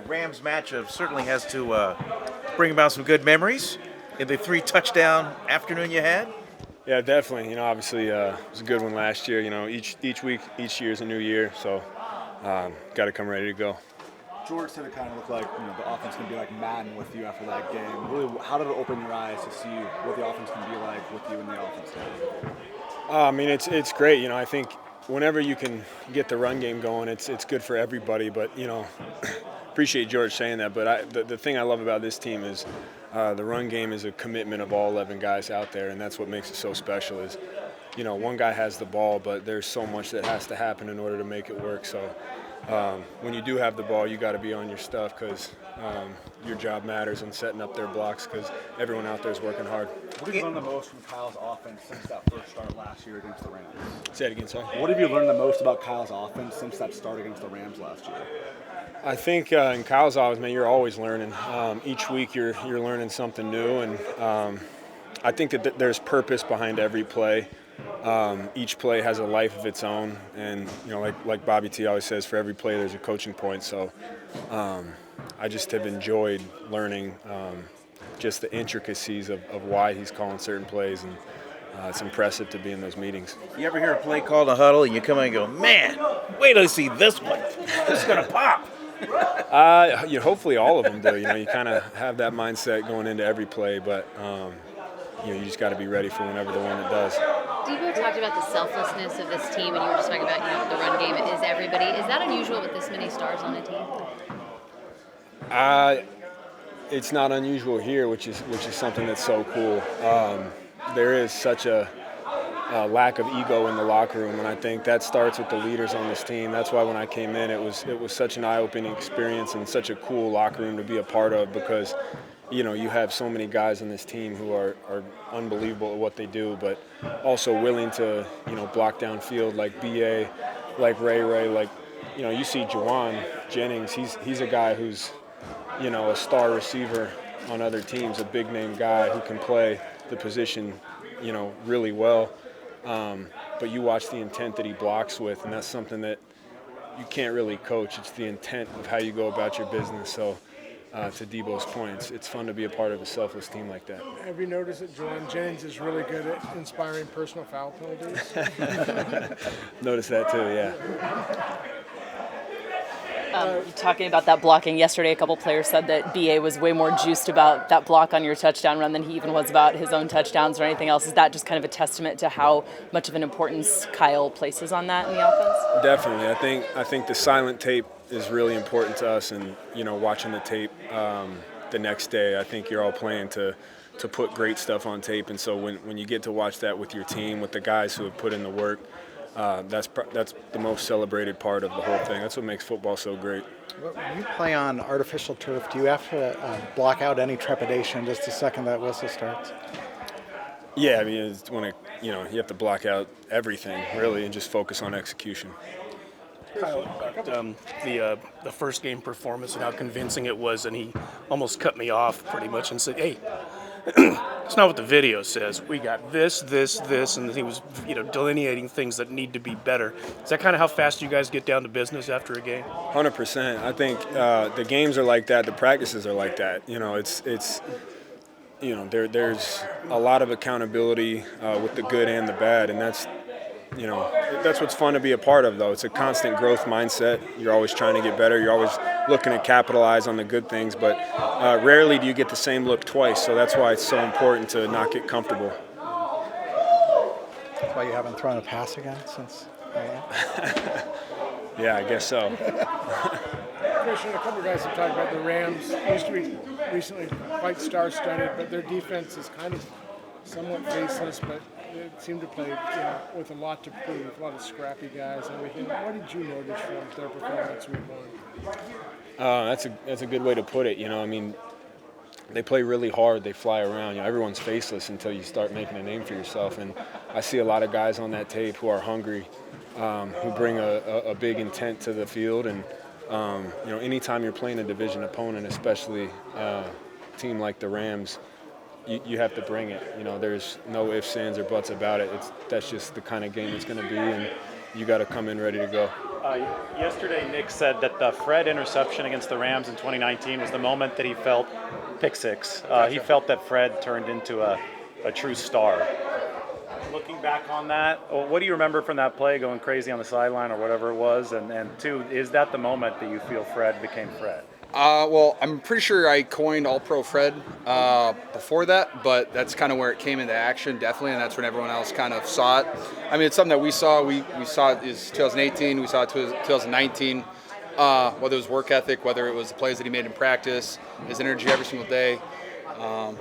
Rams matchup certainly has to bring about some good memories in the 3-touchdown afternoon you had. Yeah, definitely. Obviously, it was a good one last year. Each week, each year is a new year, so got to come ready to go. George said it kind of looked like the offense can be like Madden with you after that game. Really, how did it open your eyes to see what the offense can be like with you in the offense? It's great. I think whenever you can get the run game going, it's good for everybody. But appreciate George saying that. But the thing I love about this team is the run game is a commitment of all 11 guys out there, and that's what makes it so special. Is one guy has the ball, but there's so much that has to happen in order to make it work. So when you do have the ball, you got to be on your stuff because your job matters in setting up their blocks because everyone out there is working hard. What have you learned the most from Kyle's offense since that first start last year against the Rams? Say it again, sorry. What have you learned the most about Kyle's offense since that start against the Rams last year? I think in Kyle's offense, man, you're always learning. Each week you're learning something new, and I think that there's purpose behind every play. Each play has a life of its own, and like Bobby T always says, for every play there's a coaching point. So I just have enjoyed learning just the intricacies of why he's calling certain plays, and it's impressive to be in those meetings. You ever hear a play called a huddle and you come in and go, man, wait till you see this one. This is going to pop. Hopefully all of them do. You kind of have that mindset going into every play, but you just got to be ready for whenever the one that does. Deebo talked about the selflessness of this team, and you were just talking about the run game is everybody. Is that unusual with this many stars on a team? It's not unusual here, which is something that's so cool. There is such a lack of ego in the locker room, and I think that starts with the leaders on this team. That's why when I came in, it was such an eye-opening experience and such a cool locker room to be a part of because you have so many guys on this team who are unbelievable at what they do, but also willing to block downfield like BA, like Ray, like you see Juwan Jennings. He's a guy who's a star receiver on other teams, a big name guy who can play the position really well. But you watch the intent that he blocks with, and that's something that you can't really coach. It's the intent of how you go about your business. So to Deebo's point, it's fun to be a part of a selfless team like that. Have you noticed that Juwan Jennings is really good at inspiring personal foul penalties? Noticed that too, yeah. Talking about that blocking yesterday, a couple players said that BA was way more juiced about that block on your touchdown run than he even was about his own touchdowns or anything else. Is that just kind of a testament to how much of an importance Kyle places on that in the offense? Definitely. I think the silent tape is really important to us, and watching the tape the next day, I think you're all playing to put great stuff on tape, and so when you get to watch that with your team, with the guys who have put in the work, that's the most celebrated part of the whole thing. That's what makes football so great. When you play on artificial turf, do you have to block out any trepidation just the second that whistle starts? Yeah, it's when you have to block out everything really and just focus on execution. Kyle, about the first game performance and how convincing it was, and he almost cut me off pretty much and said, "Hey, it's not what the video says. We got this, and he was, delineating things that need to be better." Is that kind of how fast you guys get down to business after a game? 100%. I think the games are like that. The practices are like that. There's a lot of accountability with the good and the bad, and that's what's fun to be a part of, though. It's a constant growth mindset. You're always trying to get better. You're always looking to capitalize on the good things, but rarely do you get the same look twice, so that's why it's so important to not get comfortable. That's why you haven't thrown a pass again since? Yeah, I guess so. Christian, a couple of guys have talked about the Rams. Used to be recently quite star-studded, but their defense is kind of somewhat faceless, but they seem to play with a lot to prove, a lot of scrappy guys and everything. What did you notice from their performance week one? That's a good way to put it. They play really hard. They fly around. Everyone's faceless until you start making a name for yourself. And I see a lot of guys on that tape who are hungry, who bring a big intent to the field. And anytime you're playing a division opponent, especially a team like the Rams, you have to bring it. There's no ifs, ands, or buts about it. That's just the kind of game it's going to be, and you got to come in ready to go. Yesterday, Nick said that the Fred interception against the Rams in 2019 was the moment that he felt pick six. He felt that Fred turned into a true star. Looking back on that, what do you remember from that play, going crazy on the sideline or whatever it was? And two, is that the moment that you feel Fred became Fred? Well, I'm pretty sure I coined All-Pro Fred before that, but that's kind of where it came into action, definitely, and that's when everyone else kind of saw it. I mean, it's something that we saw. We saw it is 2018. We saw it 2019. Whether it was work ethic, whether it was the plays that he made in practice, his energy every single day.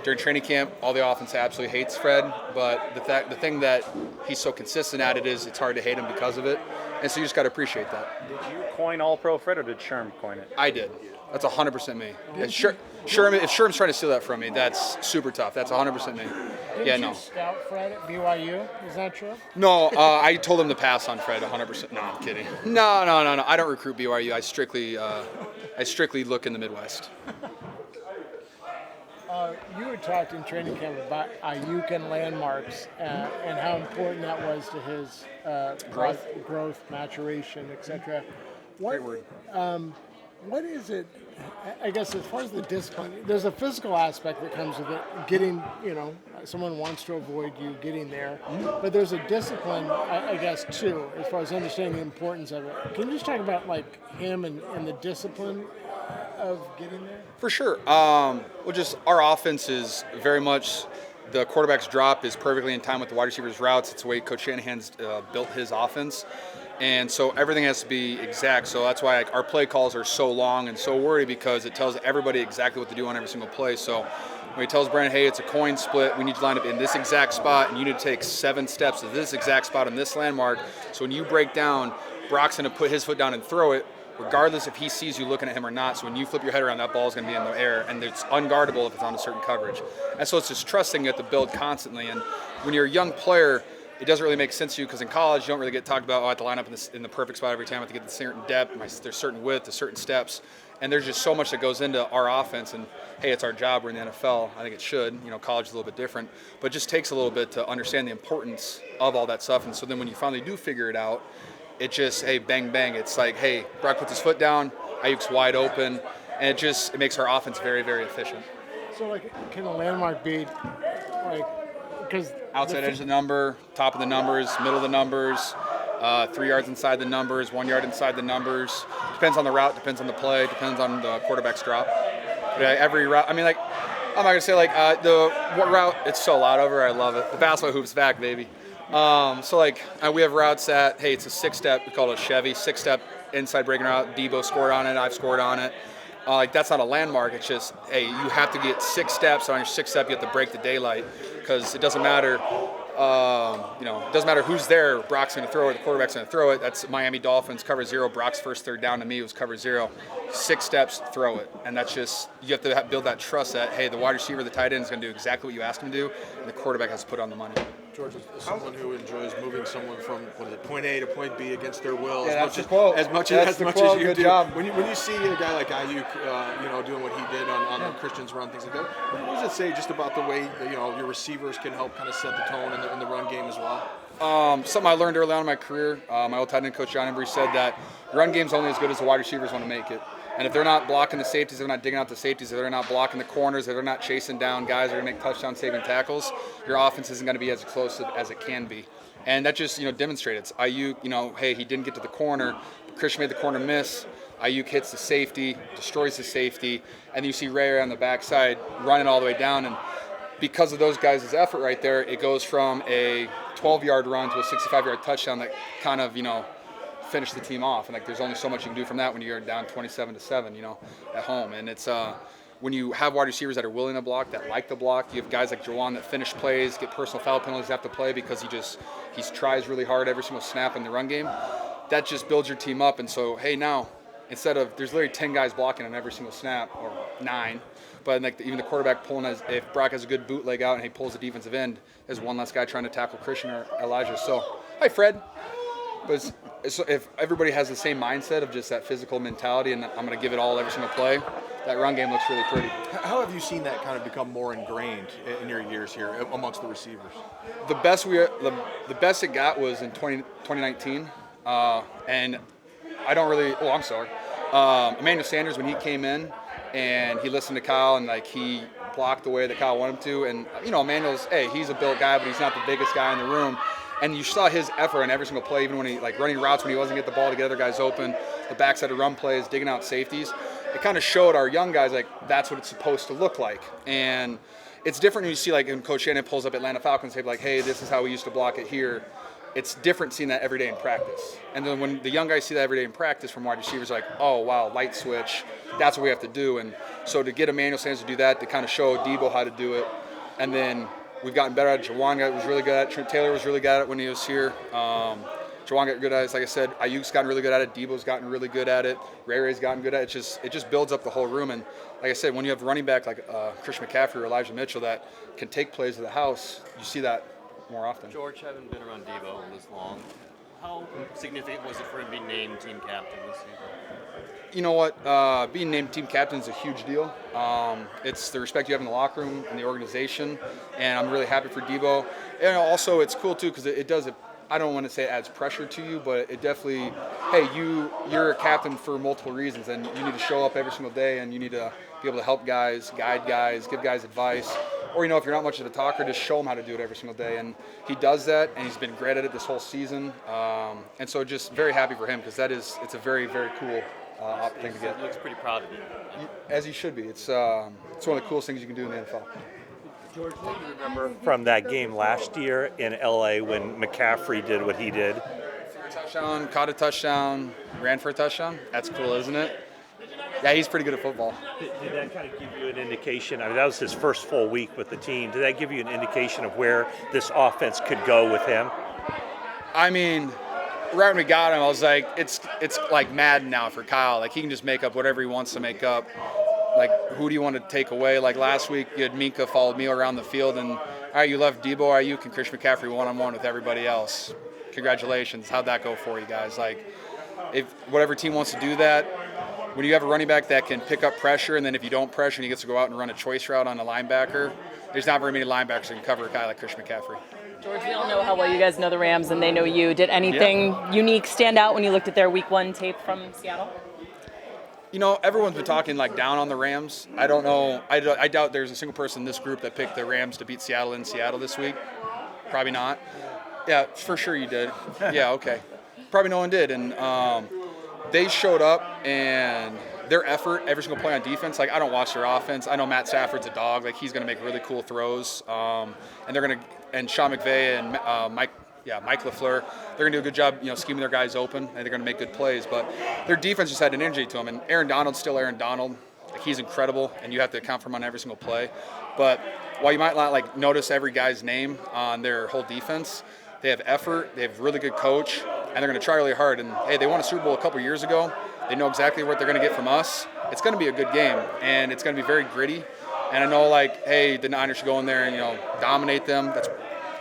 During training camp, all the offense absolutely hates Fred, but the thing that he's so consistent at it is it's hard to hate him because of it, and so you just got to appreciate that. Did you coin All-Pro Fred, or did Sherm coin it? I did. That's 100% me. If Sherm's trying to steal that from me, that's super tough. That's 100% me. Didn't you scout Fred at BYU? Is that true? No, I told him to pass on Fred 100%. No, I'm kidding. No. I don't recruit BYU. I strictly look in the Midwest. You had talked in training camp about Ayuk and landmarks and how important that was to his growth, maturation, etc. Great word. What is it, I guess, as far as the discipline, there's a physical aspect that comes with it, getting, someone wants to avoid you getting there, but there's a discipline, I guess, too, as far as understanding the importance of it. Can you just talk about, him and the discipline of getting there? For sure. Well, just our offense is very much, the quarterback's drop is perfectly in time with the wide receiver's routes. It's the way Coach Shanahan's built his offense. And so everything has to be exact. So that's why our play calls are so long and so wordy, because it tells everybody exactly what to do on every single play. So when he tells Brandon, hey, it's a coin split, we need to line up in this exact spot, and you need to take 7 steps to this exact spot on this landmark. So when you break down, Brock's going to put his foot down and throw it, regardless if he sees you looking at him or not. So when you flip your head around, that ball is going to be in the air, and it's unguardable if it's on a certain coverage. And so it's just trusting you have to build constantly. And when you're a young player, it doesn't really make sense to you, because in college you don't really get talked about, I have to line up in the perfect spot every time, I have to get the certain depth, there's certain width, there's certain steps, and there's just so much that goes into our offense. And hey, it's our job, we're in the NFL, I think it should, college is a little bit different, but it just takes a little bit to understand the importance of all that stuff. And so then when you finally do figure it out, it just, hey, bang, bang, it's like, hey, Brock puts his foot down, Ayuk's wide open, and it makes our offense very, very efficient. So, can a landmark be, because outside edge of the number, top of the numbers, middle of the numbers, 3 yards inside the numbers, 1 yard inside the numbers. Depends on the route, depends on the play, depends on the quarterback's drop. But every route, I'm not going to say the route, it's so loud over, I love it. The basketball hoop's back, baby. We have routes that, hey, it's a 6-step, we call it a Chevy, 6-step inside breaking route. Deebo scored on it, I've scored on it. That's not a landmark, it's just, hey, you have to get 6 steps. On your 6th step, you have to break the daylight, because it doesn't matter, it doesn't matter who's there. Brock's going to throw it, the quarterback's going to throw it. That's Miami Dolphins, cover 0. Brock's first third down to me was cover 0. 6 steps, throw it. And that's just, you have to build that trust that, hey, the wide receiver, the tight end is going to do exactly what you asked him to do, and the quarterback has to put on the money. George, as someone who enjoys moving someone from point A to point B against their will, as much as you do. When you see a guy like Ayuk, doing what he did on the Christian's run, things like that, what does it say just about the way your receivers can help kind of set the tone in the run game as well? Something I learned early on in my career. My old tight end coach John Embry said that run game's only as good as the wide receivers want to make it. And if they're not blocking the safeties, they're not digging out the safeties, if they're not blocking the corners, if they're not chasing down guys that are going to make touchdown-saving tackles, your offense isn't going to be as explosive as it can be. And that just, demonstrated. It's Ayuk, hey, he didn't get to the corner. Christian made the corner miss. Ayuk hits the safety, destroys the safety, and you see Ray on the backside running all the way down. And because of those guys' effort right there, it goes from a 12-yard run to a 65-yard touchdown that kind of, finish the team off. And there's only so much you can do from that when you're down 27-7, at home. And it's when you have wide receivers that are willing to block, that like to block. You have guys like Jawan that finish plays, get personal foul penalties after play because he tries really hard every single snap in the run game. That just builds your team up. And so, hey, now instead of there's literally 10 guys blocking on every single snap, or 9. But even the quarterback pulling, if Brock has a good bootleg out and he pulls the defensive end, there's one less guy trying to tackle Christian or Elijah. So, hi, Fred. But if everybody has the same mindset of just that physical mentality and I'm going to give it all every single play, that run game looks really pretty. How have you seen that kind of become more ingrained in your years here amongst the receivers? The best it got was in 2019, and I don't really. Oh, I'm sorry. Emmanuel Sanders, when he came in and he listened to Kyle and like he blocked the way that Kyle wanted him to, and Emmanuel's he's a built guy, but he's not the biggest guy in the room. And you saw his effort in every single play, even when he like running routes when he wasn't getting the ball to get other guys open, the backside of run plays, digging out safeties. It kind of showed our young guys like that's what it's supposed to look like. And it's different when you see like when Coach Shanahan pulls up Atlanta Falcons, say like, hey, this is how we used to block it here. It's different seeing that every day in practice. And then when the young guys see that every day in practice from wide receivers, like, oh, wow, light switch, that's what we have to do. And so to get Emmanuel Sanders to do that, to kind of show Deebo how to do it. And then we've gotten better at it. Jawan was really good at it. Trent Taylor was really good at it when he was here. Jawan got good at it. Like I said, Ayuk's gotten really good at it. Deebo's gotten really good at it. Ray's gotten good at it. It just builds up the whole room. And like I said, when you have a running back like Christian McCaffrey or Elijah Mitchell that can take plays to the house, you see that more often. George, having been around Deebo this long, how significant was it for him being named team captain this season? You know what? Being named team captain is a huge deal. It's the respect you have in the locker room and the organization, and I'm really happy for Deebo. And also, it's cool too because it does. I don't want to say it adds pressure to you, but it definitely. Hey, you're a captain for multiple reasons, and you need to show up every single day, and you need to be able to help guys, guide guys, give guys advice. Or, if you're not much of a talker, just show him how to do it every single day. And he does that, and he's been great at it this whole season. And so just very happy for him because it's a very, very cool thing to get. He looks pretty proud of you. As he should be. It's one of the coolest things you can do in the NFL. George, what do you remember from that game last year in LA when McCaffrey did what he did? Touchdown, caught a touchdown, ran for a touchdown. That's cool, isn't it? Yeah, he's pretty good at football. Did that kind of give you an indication? I mean, that was his first full week with the team. Did that give you an indication of where this offense could go with him? I mean, right when we got him, I was like, it's like Madden now for Kyle. Like, he can just make up whatever he wants to make up. Like, who do you want to take away? Like, last week, you had Minka followed me around the field, and all right, you left Deebo, Ayuk, and Christian McCaffrey one-on-one with everybody else. Congratulations. How'd that go for you guys? Like, if whatever team wants to do that, when you have a running back that can pick up pressure, and then if you don't pressure and he gets to go out and run a choice route on a linebacker, there's not very many linebackers that can cover a guy like Christian McCaffrey. George, we all know how well you guys know the Rams and they know you. Did anything unique stand out when you looked at their Week 1 tape from Seattle? Everyone's been talking like down on the Rams. I don't know. I doubt there's a single person in this group that picked the Rams to beat Seattle in Seattle this week. Probably not. Yeah, for sure you did. Yeah, okay. Probably no one did. And they showed up and their effort every single play on defense. Like, I don't watch their offense. I know Matt Stafford's a dog. Like, he's going to make really cool throws. And Sean McVay and Mike LaFleur, they're going to do a good job, scheming their guys open, and they're going to make good plays. But their defense just had an energy to them. And Aaron Donald's still Aaron Donald. Like, he's incredible, and you have to account for him on every single play. But while you might not notice every guy's name on their whole defense, they have effort, they have a really good coach, and they're going to try really hard. And hey, they won a Super Bowl a couple years ago. They know exactly what they're going to get from us. It's going to be a good game, and it's going to be very gritty. And I know, hey, the Niners should go in there and dominate them.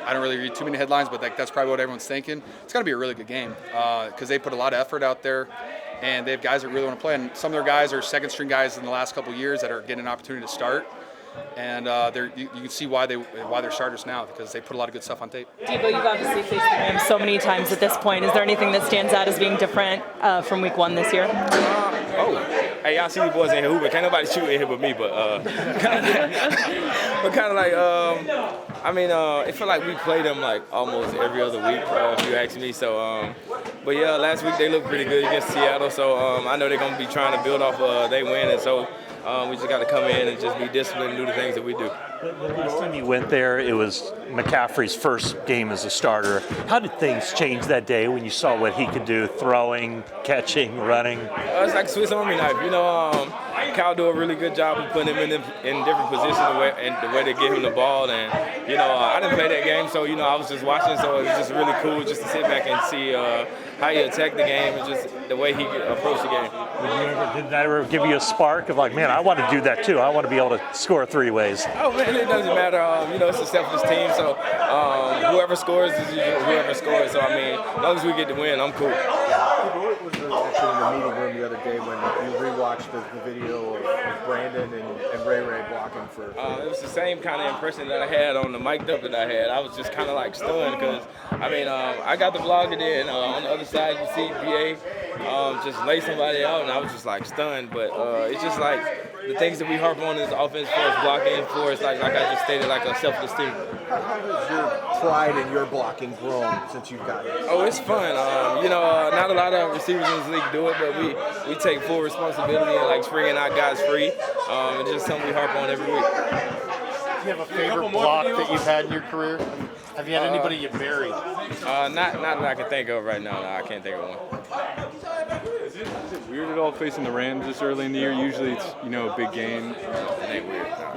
I don't really read too many headlines, but that's probably what everyone's thinking. It's going to be a really good game because they put a lot of effort out there, and they have guys that really want to play. And some of their guys are second-string guys in the last couple of years that are getting an opportunity to start. And you can see why they're starters now because they put a lot of good stuff on tape. Deebo, you've obviously faced the Rams so many times at this point. Is there anything that stands out as being different from Week 1 this year? Hey, y'all see these boys in here hooping. Can't nobody shoot in here but me, but it feel like we play them almost every other week, if you ask me. So, but yeah, last week they looked pretty good against Seattle. So I know they're gonna be trying to build off they win, and so we just got to come in and just be disciplined and do the things that we do. The last time you went there, it was McCaffrey's first game as a starter. How did things change that day when you saw what he could do, throwing, catching, running? It's like a Swiss Army knife. Kyle do a really good job of putting him in different positions and the way they give him the ball. And, I didn't play that game, so, I was just watching. So it was just really cool just to sit back and see how he attacked the game and just the way he approached the game. Did that ever give you a spark of man, I want to do that too. I want to be able to score 3 ways. Oh, man, it doesn't matter. It's a selfless team, so whoever scores is whoever scores. So, as long as we get the win, I'm cool. What was the reaction in the meeting room the other day when you rewatched the video of Brandon and Ray blocking for? It was the same kind of impression that I had on the mic'd up that I had. I was just kind of stunned because, I got the vlog, and then on the other side you see BA just lay somebody out, and I was just like stunned. But it's just like the things that we harp on in this offense for us blocking, for us like I just stated, like a selfless team. How has your pride in your blocking grown since you've got it? Oh, it's fun. Not a lot of receivers in this league do it, but we take full responsibility and like springing our guys free. It's just something we harp on every week. Do you have a favorite block that you've had in your career? Have you had anybody you buried? Not that I can think of right now. No, I can't think of one. Is it weird at all facing the Rams this early in the year? Usually it's, a big game. It ain't weird. No.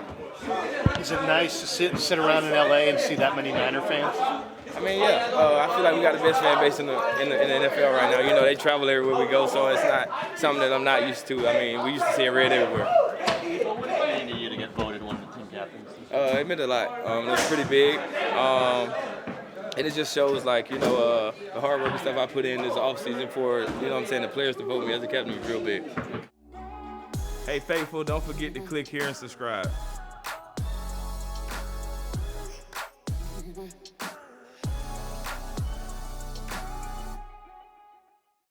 Is it nice to sit around in LA and see that many Niner fans? I mean, yeah. I feel like we got the best fan base in the NFL right now. They travel everywhere we go, so it's not something that I'm not used to. I mean, we used to see red everywhere. What would it mean to you to get voted one of the team captains? It meant a lot. It's pretty big. And it just shows, like, the hard work and stuff I put in this offseason for, the players to vote me as a captain was real big. Hey, faithful, don't forget to click here and subscribe.